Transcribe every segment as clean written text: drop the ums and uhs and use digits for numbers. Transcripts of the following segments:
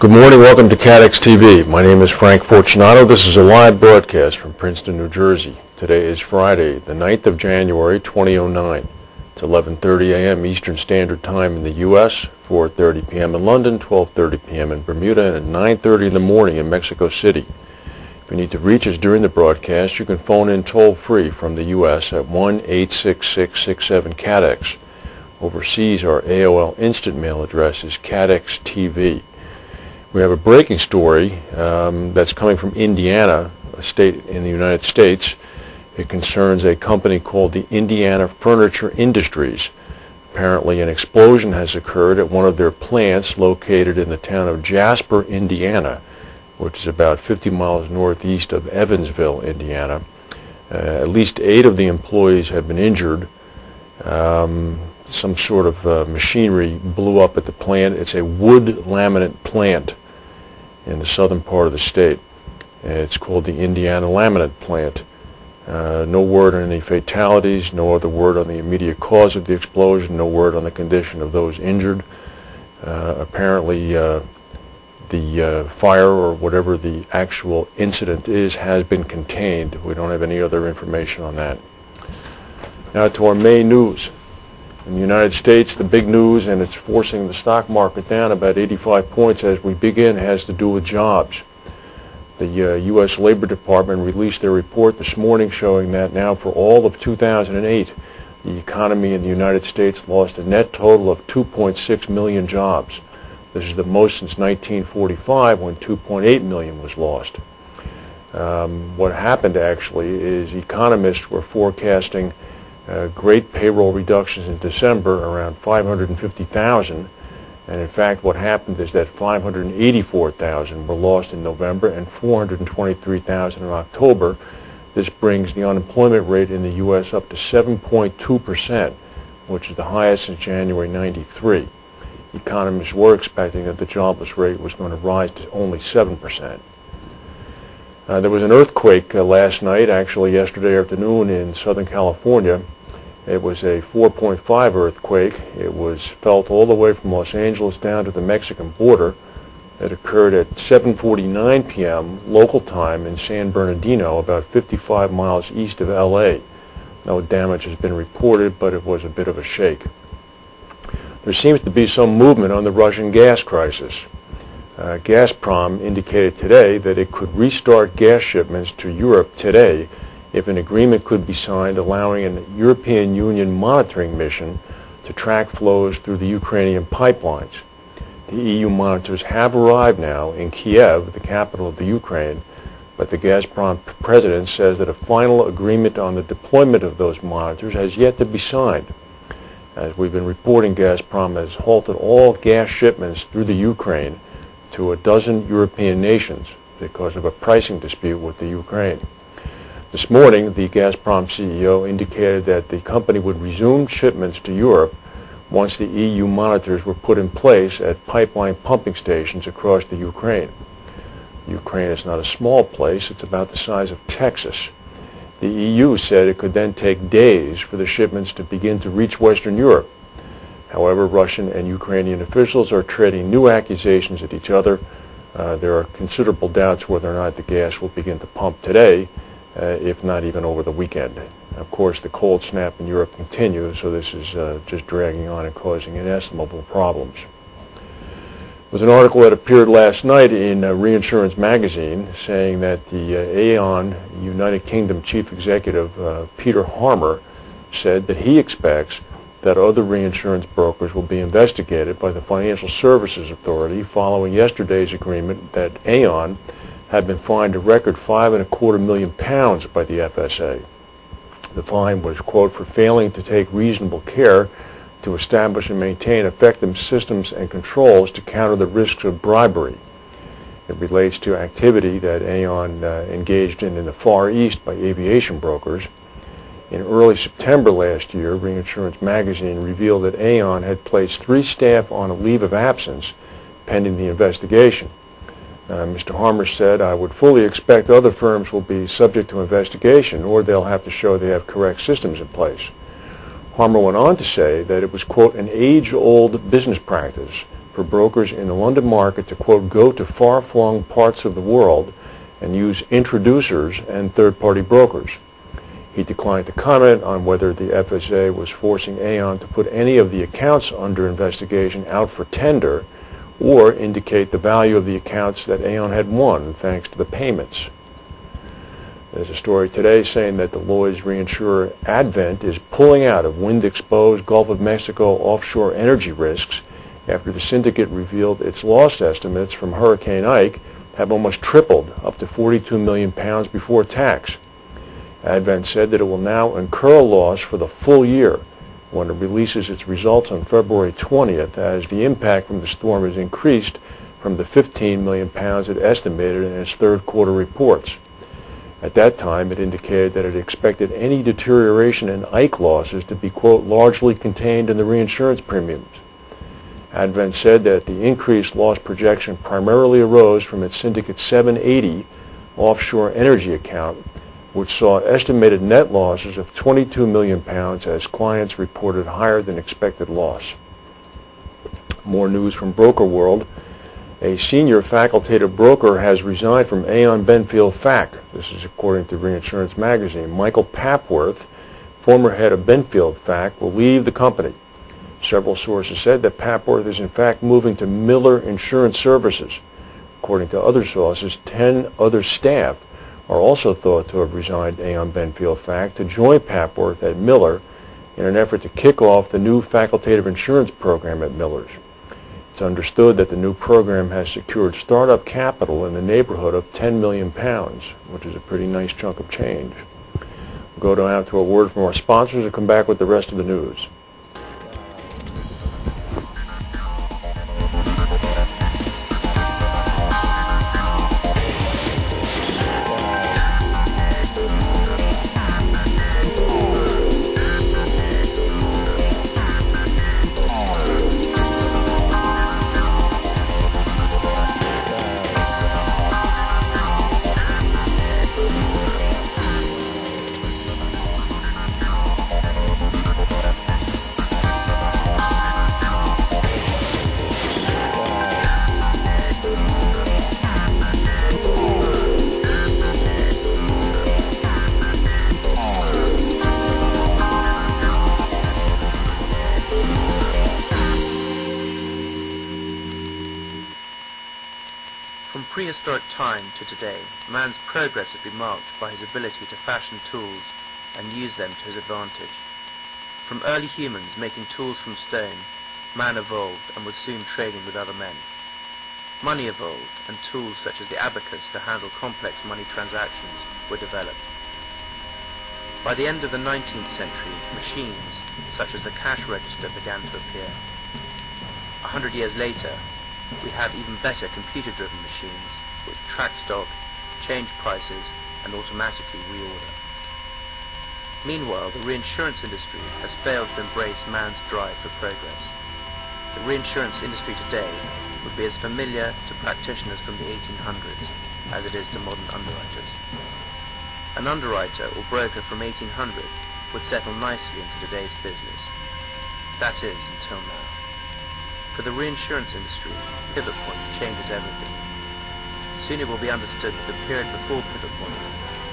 Good morning, welcome to CATEXTV. My name is Frank Fortunato. This is a live broadcast from Princeton, New Jersey. Today is Friday, the 9th of January, 2009. It's 11:30 a.m. Eastern Standard Time in the U.S., 4:30 p.m. in London, 12:30 p.m. in Bermuda, and at 9:30 in the morning in Mexico City. If you need to reach us during the broadcast, you can phone in toll-free from the U.S. at 1-866-67-CATEX. Overseas, our AOL Instant Mail address is CATEXTV. We have a breaking story that's coming from Indiana, a state in the United States. It concerns a company called the Indiana Furniture Industries. Apparently an explosion has occurred at one of their plants located in the town of Jasper, Indiana, which is about 50 miles northeast of Evansville, Indiana. At least 8 of the employees have been injured. Some sort of machinery blew up at the plant. It's a wood laminate plant in the southern part of the state. It's called the Indiana Laminate Plant. No word on any fatalities, no other word on the immediate cause of the explosion, no word on the condition of those injured. Apparently the fire, or whatever the actual incident is, has been contained. We don't have any other information on that. Now to our main news. In the United States, the big news, and it's forcing the stock market down about 85 points as we begin, has to do with jobs. The U.S. Labor Department released their report this morning showing that now for all of 2008, the economy in the United States lost a net total of 2.6 million jobs. This is the most since 1945, when 2.8 million was lost. What happened actually is economists were forecasting great payroll reductions in December, around 550,000, and in fact what happened is that 584,000 were lost in November and 423,000 in October. This brings the unemployment rate in the U.S. up to 7.2%, which is the highest since January 93. Economists were expecting that the jobless rate was going to rise to only 7%. There was an earthquake last night, actually yesterday afternoon, in Southern California. It was a 4.5 earthquake. It was felt all the way from Los Angeles down to the Mexican border. It occurred at 7:49 p.m. local time in San Bernardino, about 55 miles east of L.A. No damage has been reported, but it was a bit of a shake. There seems to be some movement on the Russian gas crisis. Gazprom indicated today that it could restart gas shipments to Europe today if an agreement could be signed allowing a European Union monitoring mission to track flows through the Ukrainian pipelines. The EU monitors have arrived now in Kiev, the capital of the Ukraine, but the Gazprom president says that a final agreement on the deployment of those monitors has yet to be signed. As we've been reporting, Gazprom has halted all gas shipments through the Ukraine to a dozen European nations because of a pricing dispute with the Ukraine. This morning, the Gazprom CEO indicated that the company would resume shipments to Europe once the EU monitors were put in place at pipeline pumping stations across the Ukraine. Ukraine is not a small place. It's about the size of Texas. The EU said it could then take days for the shipments to begin to reach Western Europe. However, Russian and Ukrainian officials are trading new accusations at each other. There are considerable doubts whether or not the gas will begin to pump today, if not even over the weekend. Of course, the cold snap in Europe continues, so this is just dragging on and causing inestimable problems. There was an article that appeared last night in Reinsurance magazine saying that the Aon United Kingdom Chief Executive, Peter Harmer, said that he expects that other reinsurance brokers will be investigated by the Financial Services Authority following yesterday's agreement that Aon had been fined a record £5.25 million by the FSA. The fine was, quote, for failing to take reasonable care to establish and maintain effective systems and controls to counter the risks of bribery. It relates to activity that Aon engaged in the Far East by aviation brokers. In early September last year, Reinsurance magazine revealed that Aon had placed 3 staff on a leave of absence pending the investigation. Mr. Harmer said, "I would fully expect other firms will be subject to investigation, or they'll have to show they have correct systems in place." Harmer went on to say that it was, quote, an age-old business practice for brokers in the London market to, quote, go to far-flung parts of the world and use introducers and third-party brokers. He declined to comment on whether the FSA was forcing Aon to put any of the accounts under investigation out for tender or indicate the value of the accounts that Aon had won thanks to the payments. There's a story today saying that the Lloyd's reinsurer Advent is pulling out of wind-exposed Gulf of Mexico offshore energy risks after the syndicate revealed its loss estimates from Hurricane Ike have almost tripled, up to £42 million before tax. Advent said that it will now incur a loss for the full year when it releases its results on February 20th, as the impact from the storm has increased from the £15 million it estimated in its third quarter reports. At that time, it indicated that it expected any deterioration in Ike losses to be, quote, largely contained in the reinsurance premiums. Advent said that the increased loss projection primarily arose from its Syndicate 780 offshore energy account, which saw estimated net losses of £22 million as clients reported higher than expected loss. More news from Broker World. A senior facultative broker has resigned from Aon Benfield Fac. This is according to Reinsurance magazine. Michael Papworth, former head of Benfield Fac, will leave the company. Several sources said that Papworth is in fact moving to Miller Insurance Services. According to other sources, 10 other staff are also thought to have resigned Aon Benfield Fac to join Papworth at Miller in an effort to kick off the new facultative insurance program at Miller's. It's understood that the new program has secured startup capital in the neighborhood of £10 million, which is a pretty nice chunk of change. We'll go down to a word from our sponsors and come back with the rest of the news. From prehistoric time to today, man's progress has been marked by his ability to fashion tools and use them to his advantage. From early humans making tools from stone, man evolved and was soon trading with other men. Money evolved, and tools such as the abacus to handle complex money transactions were developed. By the end of the 19th century, machines such as the cash register began to appear. 100 years later, we have even better computer-driven machines which track stock, change prices, and automatically reorder. Meanwhile, the reinsurance industry has failed to embrace man's drive for progress. The reinsurance industry today would be as familiar to practitioners from the 1800s as it is to modern underwriters. An underwriter or broker from 1800 would settle nicely into today's business. That is, until now. For the reinsurance industry, pivot point changes everything. Soon it will be understood that the period before pivot point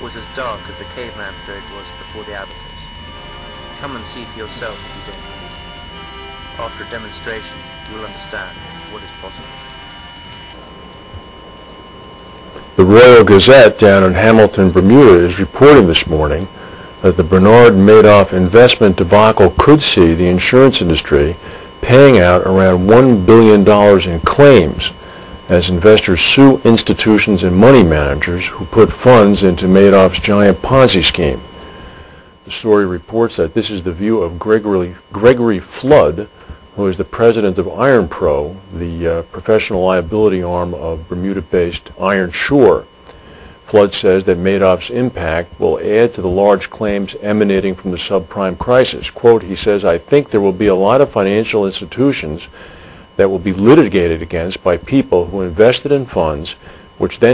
was as dark as the caveman period was before the abacus. Come and see for yourself if you don't believe. After a demonstration, you will understand what is possible. The Royal Gazette down in Hamilton, Bermuda is reporting this morning that the Bernard Madoff investment debacle could see the insurance industry paying out around $1 billion in claims as investors sue institutions and money managers who put funds into Madoff's giant Ponzi scheme. The story reports that this is the view of Gregory Flood, who is the president of Iron Pro, the professional liability arm of Bermuda-based Iron Shore. Flood says that Madoff's impact will add to the large claims emanating from the subprime crisis. Quote, he says, I think there will be a lot of financial institutions that will be litigated against by people who invested in funds which then